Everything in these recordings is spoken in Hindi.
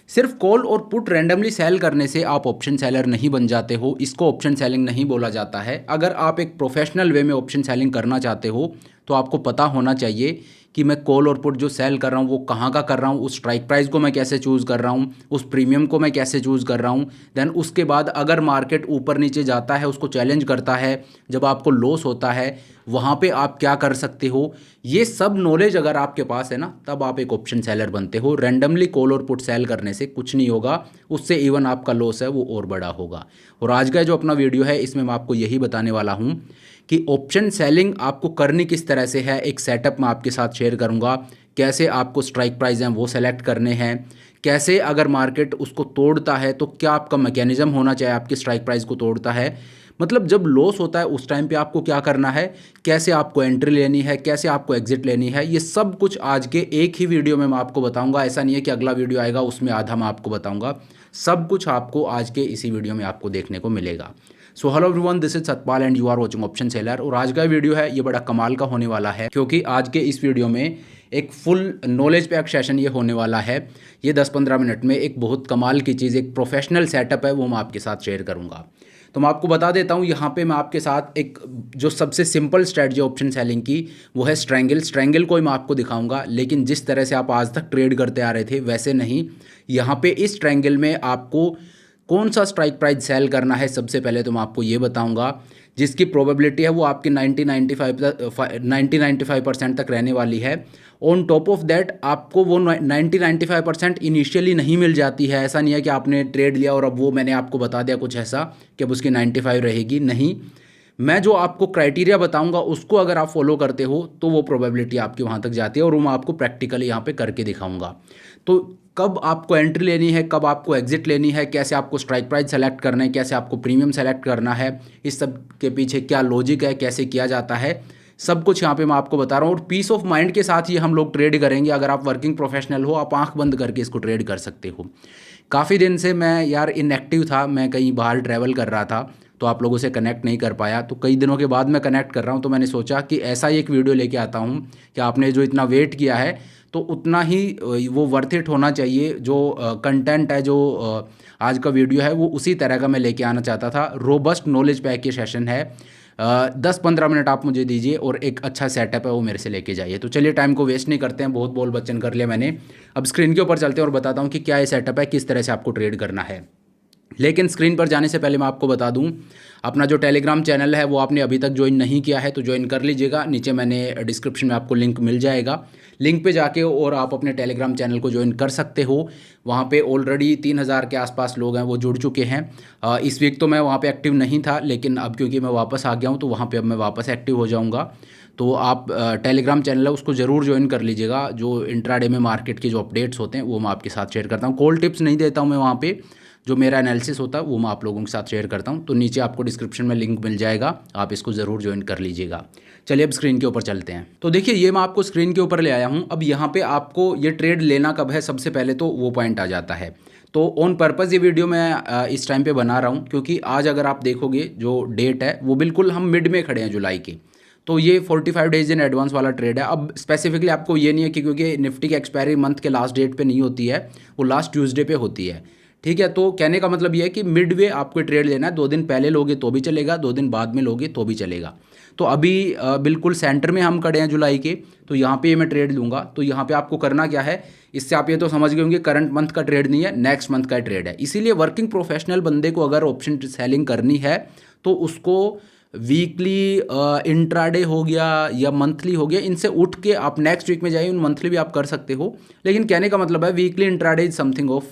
सिर्फ कॉल और पुट रैंडमली सेल करने से आप ऑप्शन सेलर नहीं बन जाते हो, इसको ऑप्शन सेलिंग नहीं बोला जाता है। अगर आप एक प्रोफेशनल वे में ऑप्शन सेलिंग करना चाहते हो तो आपको पता होना चाहिए कि मैं कॉल और पुट जो सेल कर रहा हूँ वो कहाँ का कर रहा हूँ, उस स्ट्राइक प्राइस को मैं कैसे चूज़ कर रहा हूँ, उस प्रीमियम को मैं कैसे चूज़ कर रहा हूँ। देन उसके बाद अगर मार्केट ऊपर नीचे जाता है, उसको चैलेंज करता है, जब आपको लॉस होता है वहाँ पे आप क्या कर सकते हो, ये सब नॉलेज अगर आपके पास है ना, तब आप एक ऑप्शन सेलर बनते हो। रैंडमली कॉल और पुट सेल करने से कुछ नहीं होगा, उससे इवन आपका लॉस है वो और बड़ा होगा। और आज का जो अपना वीडियो है इसमें मैं आपको यही बताने वाला हूँ कि ऑप्शन सेलिंग आपको करनी किस तरह से है। एक सेटअप मैं आपके साथ शेयर करूंगा, कैसे आपको स्ट्राइक प्राइस हैं वो सेलेक्ट करने हैं, कैसे अगर मार्केट उसको तोड़ता है तो क्या आपका मैकेनिज्म होना चाहिए आपकी स्ट्राइक प्राइस को तोड़ता है, मतलब जब लॉस होता है उस टाइम पे आपको क्या करना है, कैसे आपको एंट्री लेनी है, कैसे आपको एग्जिट लेनी है, ये सब कुछ आज के एक ही वीडियो में मैं आपको बताऊंगा। ऐसा नहीं है कि अगला वीडियो आएगा उसमें आधा मैं आपको बताऊंगा, सब कुछ आपको आज के इसी वीडियो में आपको देखने को मिलेगा। So hello everyone, this is Satpal and you are watching option seller. और आज का वीडियो है ये बड़ा कमाल का होने वाला है, क्योंकि आज के इस वीडियो में एक फुल नॉलेज पैक सेशन ये होने वाला है। ये 10-15 मिनट में एक बहुत कमाल की चीज़, एक प्रोफेशनल सेटअप है वो मैं आपके साथ शेयर करूंगा। तो मैं आपको बता देता हूँ, यहाँ पे मैं आपके साथ एक जो सबसे सिंपल स्ट्रेटजी ऑप्शन सेलिंग की वो है स्ट्रैंगल को ही मैं आपको दिखाऊंगा, लेकिन जिस तरह से आप आज तक ट्रेड करते आ रहे थे वैसे नहीं। यहाँ पे इस ट्रैंगल में आपको कौन सा स्ट्राइक प्राइस सेल करना है सबसे पहले तो मैं आपको ये बताऊंगा, जिसकी प्रोबेबिलिटी है वो आपकी 90-95% तक रहने वाली है। ऑन टॉप ऑफ दैट आपको वो 90-95% इनिशियली नहीं मिल जाती है। ऐसा नहीं है कि आपने ट्रेड लिया और अब वो मैंने आपको बता दिया कुछ ऐसा कि अब उसकी 95 रहेगी, नहीं। मैं जो आपको क्राइटेरिया बताऊंगा उसको अगर आप फॉलो करते हो तो वो प्रोबेबिलिटी आपकी वहाँ तक जाती है, और वो मैं आपको प्रैक्टिकली यहाँ पे करके दिखाऊंगा। तो कब आपको एंट्री लेनी है, कब आपको एग्जिट लेनी है, कैसे आपको स्ट्राइक प्राइस सेलेक्ट करना है, कैसे आपको प्रीमियम सेलेक्ट करना है, इस सब के पीछे क्या लॉजिक है, कैसे किया जाता है, सब कुछ यहाँ पे मैं आपको बता रहा हूँ। और पीस ऑफ माइंड के साथ ही हम लोग ट्रेड करेंगे। अगर आप वर्किंग प्रोफेशनल हो आप आंख बंद करके इसको ट्रेड कर सकते हो। काफ़ी दिन से मैं यार इनएक्टिव था, मैं कहीं बाहर ट्रैवल कर रहा था तो आप लोगों से कनेक्ट नहीं कर पाया, तो कई दिनों के बाद मैं कनेक्ट कर रहा हूँ। तो मैंने सोचा कि ऐसा ही एक वीडियो लेके आता हूँ कि आपने जो इतना वेट किया है तो उतना ही वो वर्थ इट होना चाहिए। जो कंटेंट है, जो आज का वीडियो है वो उसी तरह का मैं लेके आना चाहता था। रोबस्ट नॉलेज पैक के सेशन है, 10-15 मिनट आप मुझे दीजिए और एक अच्छा सेटअप है वो मेरे से लेके जाइए। तो चलिए टाइम को वेस्ट नहीं करते हैं, बहुत बोल बच्चन कर लिया मैंने। अब स्क्रीन के ऊपर चलते हैं और बताता हूँ कि क्या ये सेटअप है, किस तरह से आपको ट्रेड करना है। लेकिन स्क्रीन पर जाने से पहले मैं आपको बता दूं, अपना जो टेलीग्राम चैनल है वो आपने अभी तक ज्वाइन नहीं किया है तो ज्वाइन कर लीजिएगा। नीचे मैंने डिस्क्रिप्शन में आपको लिंक मिल जाएगा, लिंक पे जाके और आप अपने टेलीग्राम चैनल को ज्वाइन कर सकते हो। वहाँ पे ऑलरेडी 3000 के आसपास लोग हैं वो जुड़ चुके हैं। इस वीक तो मैं वहाँ पे एक्टिव नहीं था, लेकिन अब क्योंकि मैं वापस आ गया हूँ तो वहाँ पर अब मैं वापस एक्टिव हो जाऊँगा। तो आप टेलीग्राम चैनल है उसको ज़रूर ज्वाइन कर लीजिएगा। जो इंट्राडे में मार्केट के जो अपडेट्स होते हैं वो मैं आपके साथ शेयर करता हूँ। कॉल टिप्स नहीं देता हूँ मैं वहाँ पे, जो मेरा एनालिसिस होता है वो मैं आप लोगों के साथ शेयर करता हूं। तो नीचे आपको डिस्क्रिप्शन में लिंक मिल जाएगा, आप इसको ज़रूर ज्वाइन कर लीजिएगा। चलिए अब स्क्रीन के ऊपर चलते हैं। तो देखिए ये मैं आपको स्क्रीन के ऊपर ले आया हूं। अब यहाँ पे आपको ये ट्रेड लेना कब है, सबसे पहले तो वो पॉइंट आ जाता है। तो ऑन पर्पज़ ये वीडियो मैं इस टाइम पर बना रहा हूँ क्योंकि आज अगर आप देखोगे जो डेट है वो बिल्कुल हम मिड में खड़े हैं जुलाई के। तो ये 45 डेज इन एडवांस वाला ट्रेड है। अब स्पेसिफिकली आपको ये नहीं है कि क्योंकि निफ्टी की एक्सपायरी मंथ के लास्ट डेट पे नहीं होती है, वो लास्ट ट्यूसडे पे होती है, ठीक है। तो कहने का मतलब ये है कि मिड वे आपको ट्रेड लेना है, 2 दिन पहले लोगे तो भी चलेगा, 2 दिन बाद में लोगे तो भी चलेगा। तो अभी बिल्कुल सेंटर में हम खड़े हैं जुलाई के, तो यहाँ पे मैं ट्रेड लूँगा। तो यहाँ पे आपको करना क्या है, इससे आप ये तो समझ गए होंगे करंट मंथ का ट्रेड नहीं है, नेक्स्ट मंथ का ट्रेड है। इसीलिए वर्किंग प्रोफेशनल बंदे को अगर ऑप्शन सेलिंग करनी है तो उसको वीकली इंट्राडे हो गया या मंथली हो गया, इनसे उठ के आप नेक्स्ट वीक में जाइए। उन मंथली भी आप कर सकते हो, लेकिन कहने का मतलब है weekly intraday is something of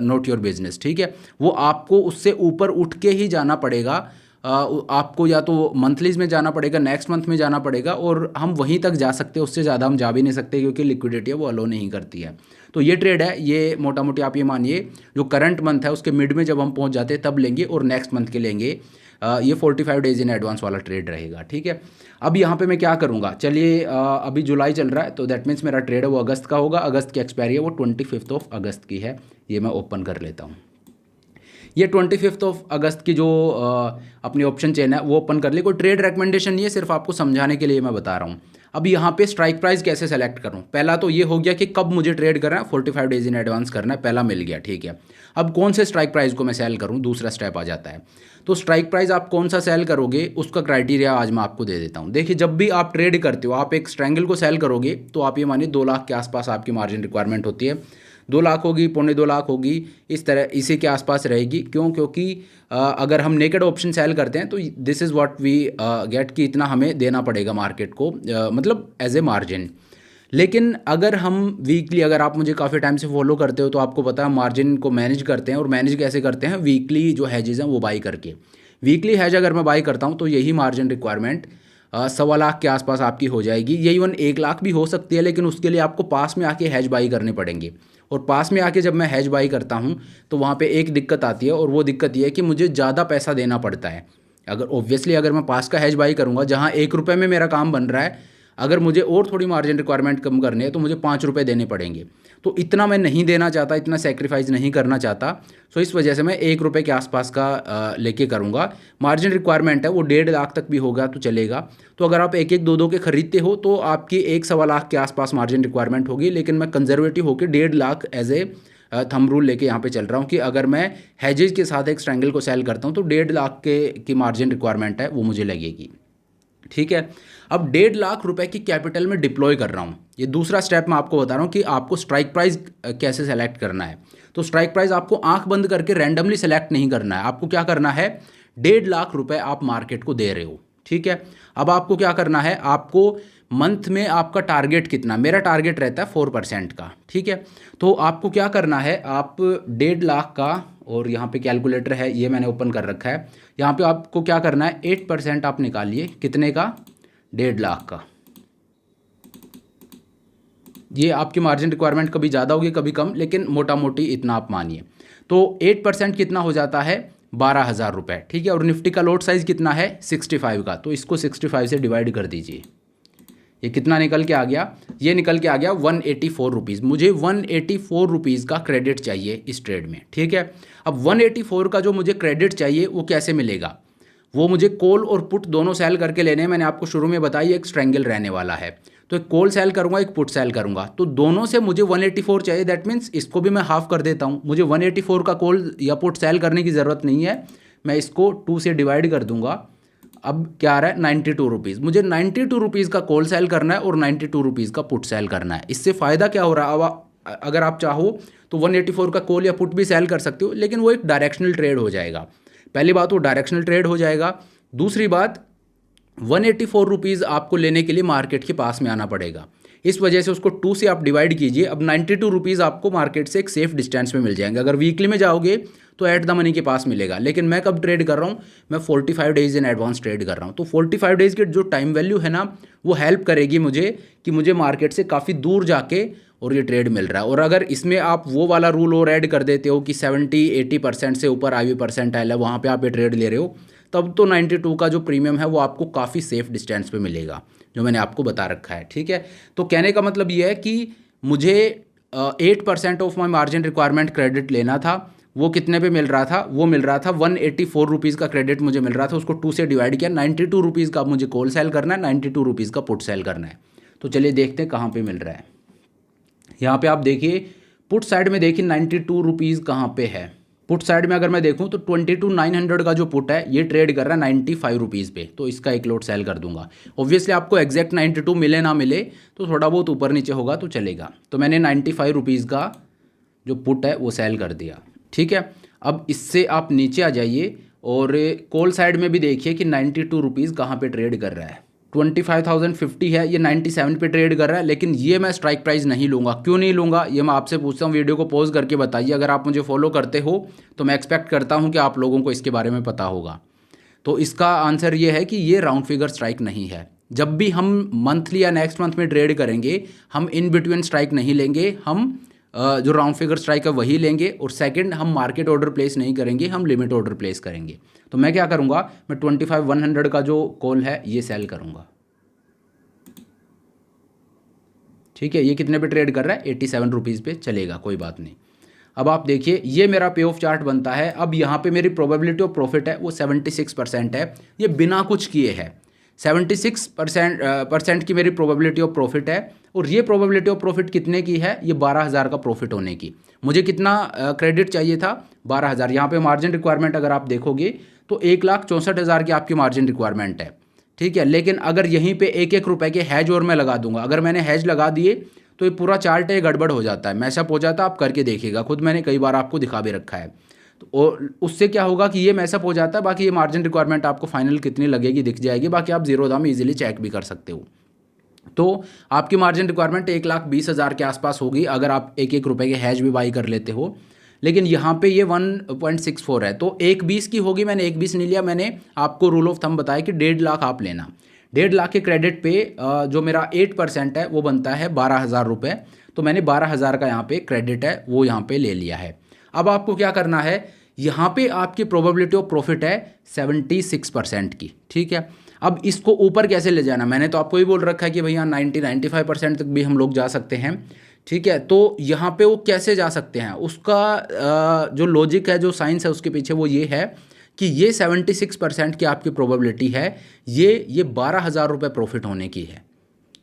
not your business, ठीक है। वो आपको उससे ऊपर उठ के ही जाना पड़ेगा। आपको या तो मंथलीज में जाना पड़ेगा, नेक्स्ट मंथ में जाना पड़ेगा, और हम वहीं तक जा सकते हैं, उससे ज़्यादा हम जा भी नहीं सकते क्योंकि लिक्विडिटी है वो अलो नहीं करती है। तो ये ट्रेड है, ये मोटा मोटी आप ये मानिए जो करंट मंथ है उसके मिड में जब हम पहुंच जाते हैं तब लेंगे और नेक्स्ट मंथ के लेंगे। ये 45 डेज इन एडवांस वाला ट्रेड रहेगा, ठीक है। अब यहाँ पे मैं क्या करूँगा, चलिए अभी जुलाई चल रहा है तो दैट मीन्स मेरा ट्रेड है वो अगस्त का होगा। अगस्त की एक्सपायरी है वो 25 अगस्त की है। ये मैं ओपन कर लेता हूँ। ये 25 अगस्त की जो अपनी ऑप्शन चेन है वो ओपन कर ली। कोई ट्रेड रिकमेंडेशन नहीं है, सिर्फ आपको समझाने के लिए मैं बता रहा हूँ। अब यहाँ पे स्ट्राइक प्राइस कैसे सेलेक्ट करूँ, पहला तो ये हो गया कि कब मुझे ट्रेड करना है, 45 डेज इन एडवांस करना है, पहला मिल गया, ठीक है। अब कौन से स्ट्राइक प्राइस को मैं सेल करूँ, दूसरा स्टेप आ जाता है। तो स्ट्राइक प्राइस आप कौन सा सेल करोगे उसका क्राइटेरिया आज मैं आपको दे देता हूँ। देखिए, जब भी आप ट्रेड करते हो, आप एक स्ट्रैंगल को सेल करोगे तो आप ये मानिए 2 लाख के आसपास आपकी मार्जिन रिक्वायरमेंट होती है। 2 लाख होगी, 2.25 लाख होगी, इस तरह इसी के आसपास रहेगी। क्यों? क्योंकि अगर हम नेकेड ऑप्शन सेल करते हैं तो this is what we get कि इतना हमें देना पड़ेगा मार्केट को, मतलब एज ए मार्जिन। लेकिन अगर हम वीकली, अगर आप मुझे काफ़ी टाइम से फॉलो करते हो तो आपको पता है मार्जिन को मैनेज करते हैं, और मैनेज कैसे करते हैं, वीकली जो हैजेस हैं वो बाई करके। वीकली हैज अगर मैं बाई करता हूँ तो यही मार्जिन रिक्वायरमेंट 1.25 लाख के आसपास आपकी हो जाएगी। ये इवन 1 लाख भी हो सकती है, लेकिन उसके लिए आपको पास में आके हैज बाई करने पड़ेंगे। और पास में आके जब मैं हैज बाई करता हूँ तो वहाँ पे एक दिक्कत आती है, और वो दिक्कत ये है कि मुझे ज़्यादा पैसा देना पड़ता है। अगर ऑब्वियसली अगर मैं पास का हैज बाई करूँगा जहाँ 1 रुपये में मेरा काम बन रहा है, अगर मुझे और थोड़ी मार्जिन रिक्वायरमेंट कम करनी है तो मुझे 5 रुपये देने पड़ेंगे। तो इतना मैं नहीं देना चाहता, इतना सेक्रीफाइस नहीं करना चाहता। सो इस वजह से मैं 1 रुपये के आसपास का लेके करूँगा। मार्जिन रिक्वायरमेंट है वो 1.5 लाख तक भी होगा तो चलेगा। तो अगर आप 1-1, 2-2 के खरीदते हो तो आपकी 1-1.25 लाख के आसपास मार्जिन रिक्वायरमेंट होगी। लेकिन मैं कंजर्वेटिव होकर 1.5 lakh as a thumb rule लेके यहाँ पे चल रहा हूँ कि अगर मैं हेजेज के साथ एक स्ट्रैंगल को सेल करता हूँ तो 1.5 लाख की मार्जिन रिक्वायरमेंट है वो मुझे लगेगी, ठीक है। अब 1.5 लाख रुपए की कैपिटल में डिप्लॉय कर रहा हूँ। ये दूसरा स्टेप मैं आपको बता रहा हूँ कि आपको स्ट्राइक प्राइस कैसे सेलेक्ट करना है। तो स्ट्राइक प्राइस आपको आंख बंद करके रैंडमली सेलेक्ट नहीं करना है। आपको क्या करना है, 1.5 लाख रुपए आप मार्केट को दे रहे हो, ठीक है। अब आपको क्या करना है, आपको मंथ में आपका टारगेट कितना, मेरा टारगेट रहता है 4% का, ठीक है। तो आपको क्या करना है, आप 1.5 लाख का, और यहाँ पे कैलकुलेटर है ये मैंने ओपन कर रखा है, यहाँ पे आपको क्या करना है 8% आप निकालिए, कितने का, 1.5 लाख का। ये आपकी मार्जिन रिक्वायरमेंट कभी ज़्यादा होगी कभी कम, लेकिन मोटा मोटी इतना आप मानिए। तो 8% कितना हो जाता है, 12,000 रुपये, ठीक है। और निफ्टी का लोट साइज़ कितना है, 65 का, तो इसको 65 से डिवाइड कर दीजिए। ये कितना निकल के आ गया, ये निकल के आ गया 184 रुपीज़। मुझे 184 रुपीज़ का क्रेडिट चाहिए इस ट्रेड में, ठीक है। अब 184 का जो मुझे क्रेडिट चाहिए वो कैसे मिलेगा, वो मुझे कॉल और पुट दोनों सेल करके लेने हैं। मैंने आपको शुरू में बताई एक स्ट्रैंगल रहने वाला है, तो एक कॉल सेल करूंगा, एक पुट सेल करूंगा, तो दोनों से मुझे 184 चाहिए। दैट मीन्स इसको भी मैं हाफ कर देता हूं। मुझे 184 का कॉल या पुट सेल करने की ज़रूरत नहीं है, मैं इसको 2 से डिवाइड कर दूंगा। अब क्या आ रहा है, 92 रुपीज़। मुझे 92 रुपीज़ का कॉल सेल करना है और 92 रुपीज़ का पुट सेल करना है। इससे फ़ायदा क्या हो रहा है, अब अगर आप चाहो तो 184 का कॉल या पुट भी सेल कर सकते हो, लेकिन वो एक डायरेक्शनल ट्रेड हो जाएगा। पहली बात वो डायरेक्शनल ट्रेड हो जाएगा। दूसरी बात 184 रुपीज़ आपको लेने के लिए मार्केट के पास में आना पड़ेगा। इस वजह से उसको 2 से आप डिवाइड कीजिए। अब 92 रुपीज़ आपको मार्केट से एक सेफ डिस्टेंस में मिल जाएंगे। अगर वीकली में जाओगे तो एट द मनी के पास मिलेगा, लेकिन मैं कब ट्रेड कर रहा हूँ, मैं 45 डेज इन एडवांस ट्रेड कर रहा हूँ। तो 45 डेज़ की जो टाइम वैल्यू है ना, वो हेल्प करेगी मुझे कि मुझे मार्केट से काफ़ी दूर जाके और ये ट्रेड मिल रहा है। और अगर इसमें आप वो वाला रूल और ऐड कर देते हो कि 70-80% से ऊपर IV परसेंटाइल है, वहाँ पे आप ये ट्रेड ले रहे हो, तब तो 92 का जो प्रीमियम है वो आपको काफ़ी सेफ डिस्टेंस पे मिलेगा, जो मैंने आपको बता रखा है, ठीक है। तो कहने का मतलब ये है कि मुझे 8% of my margin requirement credit लेना था। वो कितने पे मिल रहा था, वो मिल रहा था 184 रुपीज़ का क्रेडिट मुझे मिल रहा था। उसको 2 से डिवाइड किया, 92 रुपीज़ का मुझे कॉल सेल करना है, 92 रुपीज़ का पुट सेल करना है। तो चलिए देखते हैं कहाँ पे मिल रहा है। यहाँ पे आप देखिए पुट साइड में, देखिए 92 रुपीज़ कहाँ पे है। पुट साइड में अगर मैं देखूँ तो 22,900 का जो पुट है ये ट्रेड कर रहा है 95 रुपीज़ पे, तो इसका एक लोट सेल कर दूंगा। ऑब्वियसली आपको एग्जैक्ट 92 मिले ना मिले तो थोड़ा बहुत ऊपर नीचे होगा तो चलेगा। तो मैंने 95 रुपीज़ का जो पुट है वो सेल कर दिया, ठीक है। अब इससे आप नीचे आ जाइए और कॉल साइड में भी देखिए कि 92 रुपीज़ कहाँ पे ट्रेड कर रहा है। 25,050 है, ये 97 पे ट्रेड कर रहा है, लेकिन ये मैं स्ट्राइक प्राइस नहीं लूँगा। क्यों नहीं लूँगा ये मैं आपसे पूछता हूँ, वीडियो को पॉज करके बताइए। अगर आप मुझे फॉलो करते हो तो मैं एक्सपेक्ट करता हूँ कि आप लोगों को इसके बारे में पता होगा। तो इसका आंसर ये है कि ये राउंड फिगर स्ट्राइक नहीं है। जब भी हम मंथली या नेक्स्ट मंथ में ट्रेड करेंगे, हम इन बिटवीन स्ट्राइक नहीं लेंगे, हम जो राउंड फिगर स्ट्राइक है वही लेंगे। और सेकंड, हम मार्केट ऑर्डर प्लेस नहीं करेंगे, हम लिमिट ऑर्डर प्लेस करेंगे। तो मैं क्या करूंगा, मैं 25,100 का जो कॉल है ये सेल करूंगा, ठीक है। ये कितने पे ट्रेड कर रहा है, 87 रुपीज़ पे, चलेगा, कोई बात नहीं। अब आप देखिए ये मेरा पे ऑफ चार्ट बनता है। अब यहाँ पे मेरी प्रोबेबिलिटी ऑफ प्रॉफिट है वो 76% है, ये बिना कुछ किए है। 76% की मेरी प्रोबेबिलिटी ऑफ प्रॉफिट है। और ये प्रोबेबिलिटी ऑफ प्रॉफिट कितने की है? ये 12,000 का प्रॉफिट होने की। मुझे कितना क्रेडिट चाहिए था? 12,000। यहाँ पे मार्जिन रिक्वायरमेंट अगर आप देखोगे तो 1,64,000 की आपकी मार्जिन रिक्वायरमेंट है, ठीक है। लेकिन अगर यहीं पे एक एक रुपए के हैज और मैं लगा दूंगा, अगर मैंने हैज लगा दिए तो ये पूरा चार्ट है गड़बड़ हो जाता है, मैसअप हो जाता है। आप करके देखिएगा, खुद मैंने कई बार आपको दिखा भी रखा है। तो उससे क्या होगा कि ये मैसअप हो जाता है। बाकी ये मार्जिन रिक्वायरमेंट आपको फाइनल कितनी लगेगी दिख जाएगी, बाकी आप जीरो दाम इजीली चेक भी कर सकते हो। तो आपकी मार्जिन रिक्वायरमेंट 1,20,000 के आसपास होगी अगर आप एक एक रुपए के हैज भी बाई कर लेते हो। लेकिन यहाँ पे ये 1.64 है, तो 1,20 की होगी। मैंने 1,20 नहीं लिया, मैंने आपको रूल ऑफ थंब बताया कि 1.5 लाख आप लेना। 1.5 लाख के क्रेडिट पे जो मेरा 8% है वो बनता है 12,000 रुपये। तो मैंने 12,000 का यहाँ पे क्रेडिट है वो यहाँ पे ले लिया है। अब आपको क्या करना है, यहाँ पे आपकी प्रोबेबिलिटी ऑफ प्रॉफिट है 76% की, ठीक है। अब इसको ऊपर कैसे ले जाना, मैंने तो आपको ही बोल रखा है कि भैया 90-95% तक भी हम लोग जा सकते हैं, ठीक है। तो यहाँ पे वो कैसे जा सकते हैं, उसका जो लॉजिक है, जो साइंस है उसके पीछे, वो ये है कि ये 76% की आपकी प्रोबेबिलिटी है, ये 12,000 रुपये प्रॉफिट होने की है,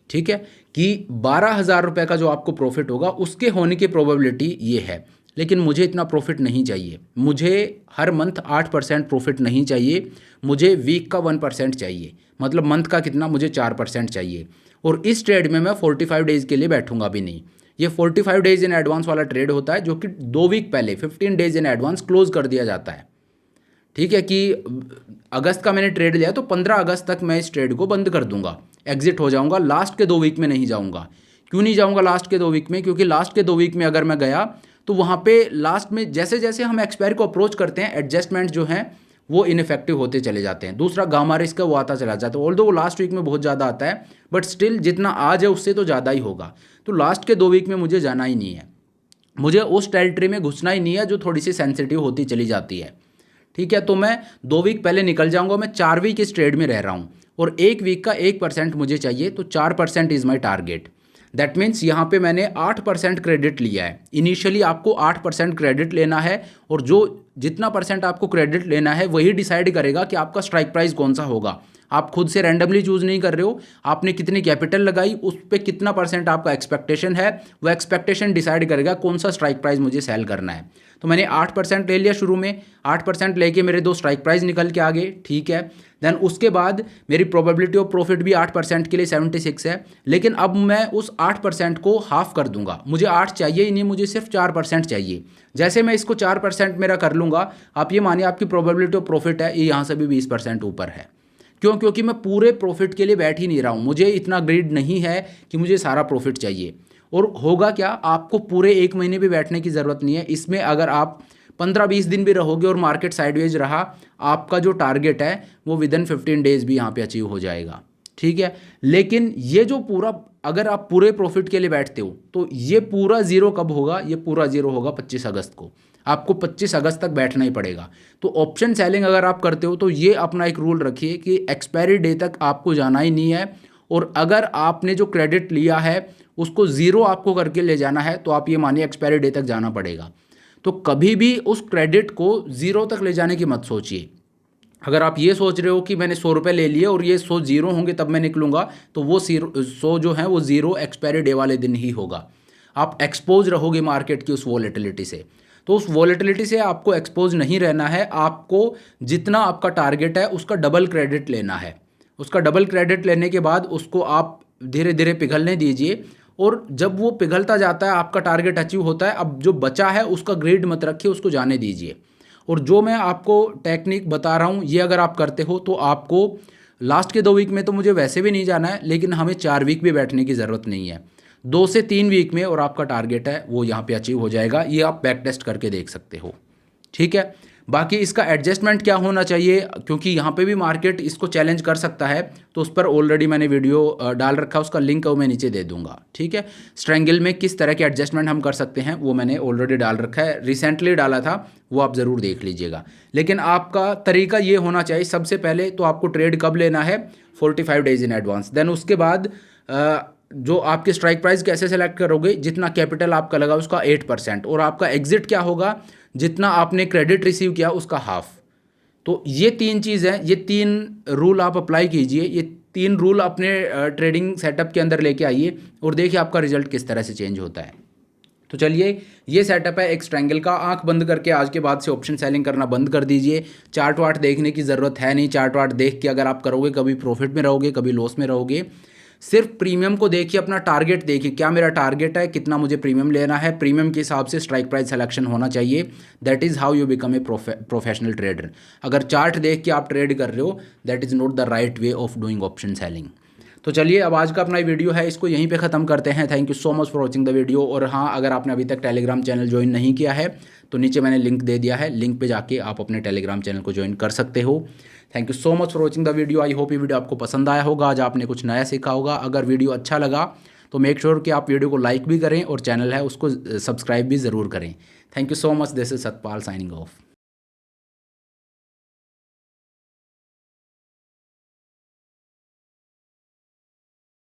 ठीक है। कि 12,000 रुपये का जो आपको प्रॉफिट होगा उसके होने की प्रोबेबिलिटी ये है। लेकिन मुझे इतना प्रॉफिट नहीं चाहिए, मुझे हर मंथ 8% प्रॉफिट नहीं चाहिए, मुझे वीक का 1% चाहिए। मतलब मंथ का कितना, मुझे 4% चाहिए। और इस ट्रेड में मैं 45 डेज़ के लिए बैठूंगा भी नहीं। ये 45 डेज़ इन एडवांस वाला ट्रेड होता है, जो कि 2 वीक पहले 15 डेज़ इन एडवांस क्लोज कर दिया जाता है, ठीक है। कि अगस्त का मैंने ट्रेड लिया तो 15 अगस्त तक मैं इस ट्रेड को बंद कर दूंगा, एग्जिट हो जाऊंगा। लास्ट के 2 वीक में नहीं जाऊंगा। क्यों नहीं जाऊंगा लास्ट के 2 वीक में? क्योंकि लास्ट के 2 वीक में अगर मैं गया तो वहाँ पे लास्ट में जैसे जैसे हम एक्सपायरी को अप्रोच करते हैं, एडजस्टमेंट जो हैं वो इनफेक्टिव होते चले जाते हैं। दूसरा गामा रिस्क है वो आता चला जाता है। ऑल्दो वो लास्ट वीक में बहुत ज़्यादा आता है, बट स्टिल जितना आज है उससे तो ज़्यादा ही होगा। तो लास्ट के 2 वीक में मुझे जाना ही नहीं है, मुझे उस टेरिटरी में घुसना ही नहीं है जो थोड़ी सी सेंसिटिव होती चली जाती है, ठीक है। तो मैं 2 वीक पहले निकल जाऊंगा। मैं 4 वीक इस ट्रेड में रह रहा हूँ और 1 वीक का 1% मुझे चाहिए, तो 4% is my target. That means यहाँ पे मैंने 8% क्रेडिट लिया है। इनिशियली आपको 8% क्रेडिट लेना है, और जो जितना परसेंट आपको क्रेडिट लेना है वही डिसाइड करेगा कि आपका स्ट्राइक प्राइस कौन सा होगा। आप खुद से रैंडमली चूज़ नहीं कर रहे हो, आपने कितनी कैपिटल लगाई उस पर कितना परसेंट आपका एक्सपेक्टेशन है, वो एक्सपेक्टेशन डिसाइड करेगा कौन सा स्ट्राइक प्राइस मुझे सेल करना है। तो मैंने 8% ले लिया शुरू में, 8% लेके मेरे 2 स्ट्राइक प्राइस निकल के आ गए, ठीक है। देन उसके बाद मेरी प्रोबेबिलिटी ऑफ प्रॉफिट भी 8% के लिए 76 है। लेकिन अब मैं उस 8% को हाफ कर दूंगा, मुझे 8 चाहिए ही नहीं, मुझे सिर्फ 4% चाहिए। जैसे मैं इसको 4% मेरा कर लूँगा, आप ये मानिए आपकी प्रोबेबिलिटी ऑफ प्रॉफिट है ये यहाँ से भी 20% ऊपर है। क्यों? क्योंकि मैं पूरे प्रॉफिट के लिए बैठ ही नहीं रहा हूँ, मुझे इतना ग्रीड नहीं है कि मुझे सारा प्रॉफिट चाहिए। और होगा क्या, आपको पूरे 1 महीने भी बैठने की ज़रूरत नहीं है इसमें। अगर आप 15-20 दिन भी रहोगे और मार्केट साइडवेज रहा, आपका जो टारगेट है वो विदिन 15 डेज़ भी यहाँ पे अचीव हो जाएगा, ठीक है। लेकिन ये जो पूरा, अगर आप पूरे प्रॉफिट के लिए बैठते हो तो ये पूरा ज़ीरो कब होगा? ये पूरा ज़ीरो होगा 25 अगस्त को। आपको 25 अगस्त तक बैठना ही पड़ेगा। तो ऑप्शन सेलिंग अगर आप करते हो तो ये अपना एक रूल रखिए कि एक्सपायरी डे तक आपको जाना ही नहीं है। और अगर आपने जो क्रेडिट लिया है उसको ज़ीरो आपको करके ले जाना है तो आप ये मानिए एक्सपायरी डे तक जाना पड़ेगा। तो कभी भी उस क्रेडिट को ज़ीरो तक ले जाने की मत सोचिए। अगर आप ये सोच रहे हो कि मैंने 100 रुपये ले लिए और ये 100 ज़ीरो होंगे तब मैं निकलूँगा, तो वो 100 जो है वो ज़ीरो एक्सपायरी डे वाले दिन ही होगा। आप एक्सपोज रहोगे मार्केट की उस वॉलेटिलिटी से। तो उस वॉलेटिलिटी से आपको एक्सपोज नहीं रहना है, आपको जितना आपका टारगेट है उसका डबल क्रेडिट लेना है। उसका डबल क्रेडिट लेने के बाद उसको आप धीरे धीरे पिघलने दीजिए, और जब वो पिघलता जाता है आपका टारगेट अचीव होता है, अब जो बचा है उसका ग्रेड मत रखिए, उसको जाने दीजिए। और जो मैं आपको टेक्निक बता रहा हूँ ये अगर आप करते हो तो आपको लास्ट के 2 वीक में तो मुझे वैसे भी नहीं जाना है, लेकिन हमें 4 वीक भी बैठने की ज़रूरत नहीं है, 2 से 3 वीक में और आपका टारगेट है वो यहाँ पे अचीव हो जाएगा। ये आप बैक टेस्ट करके देख सकते हो, ठीक है। बाकी इसका एडजस्टमेंट क्या होना चाहिए, क्योंकि यहाँ पे भी मार्केट इसको चैलेंज कर सकता है, तो उस पर ऑलरेडी मैंने वीडियो डाल रखा है, उसका लिंक वो मैं नीचे दे दूंगा, ठीक है। स्ट्रेंगल में किस तरह के एडजस्टमेंट हम कर सकते हैं वो मैंने ऑलरेडी डाल रखा है, रिसेंटली डाला था, वो आप ज़रूर देख लीजिएगा। लेकिन आपका तरीका ये होना चाहिए, सबसे पहले तो आपको ट्रेड कब लेना है, 45 डेज़ इन एडवांस। देन उसके बाद जो आपके स्ट्राइक प्राइस कैसे सेलेक्ट करोगे, जितना कैपिटल आपका लगा उसका 8%, और आपका एग्जिट क्या होगा, जितना आपने क्रेडिट रिसीव किया उसका हाफ। तो ये 3 चीज़ है, ये 3 रूल आप अप्लाई कीजिए, ये 3 रूल अपने ट्रेडिंग सेटअप के अंदर लेके आइए और देखिए आपका रिजल्ट किस तरह से चेंज होता है। तो चलिए, ये सेटअप है एक ट्रायंगल का। आंख बंद करके आज के बाद से ऑप्शन सेलिंग करना बंद कर दीजिए। चार्ट वार्ट देखने की ज़रूरत है नहीं। चार्ट वार्ट देख के अगर आप करोगे कभी प्रॉफिट में रहोगे, कभी लॉस में रहोगे। सिर्फ प्रीमियम को देखिए, अपना टारगेट देखिए, क्या मेरा टारगेट है, कितना मुझे प्रीमियम लेना है, प्रीमियम के हिसाब से स्ट्राइक प्राइस सिलेक्शन होना चाहिए। That is how you become a professional trader. अगर चार्ट देख के आप ट्रेड कर रहे हो, that is not the right way of doing option selling. तो चलिए, अब आज का अपना वीडियो है इसको यहीं पे ख़त्म करते हैं। Thank you so much for watching the video. और हाँ, अगर आपने अभी तक टेलीग्राम चैनल ज्वाइन नहीं किया है तो नीचे मैंने लिंक दे दिया है, लिंक पे जाके आप अपने टेलीग्राम चैनल को ज्वाइन कर सकते हो। Thank you so much for watching the video. I hope ये वीडियो आपको पसंद आया होगा, आज आपने कुछ नया सीखा होगा। अगर वीडियो अच्छा लगा तो मेक श्योर कि आप वीडियो को लाइक भी करें और चैनल है उसको सब्सक्राइब भी ज़रूर करें। Thank you so much. This is Satpal signing off.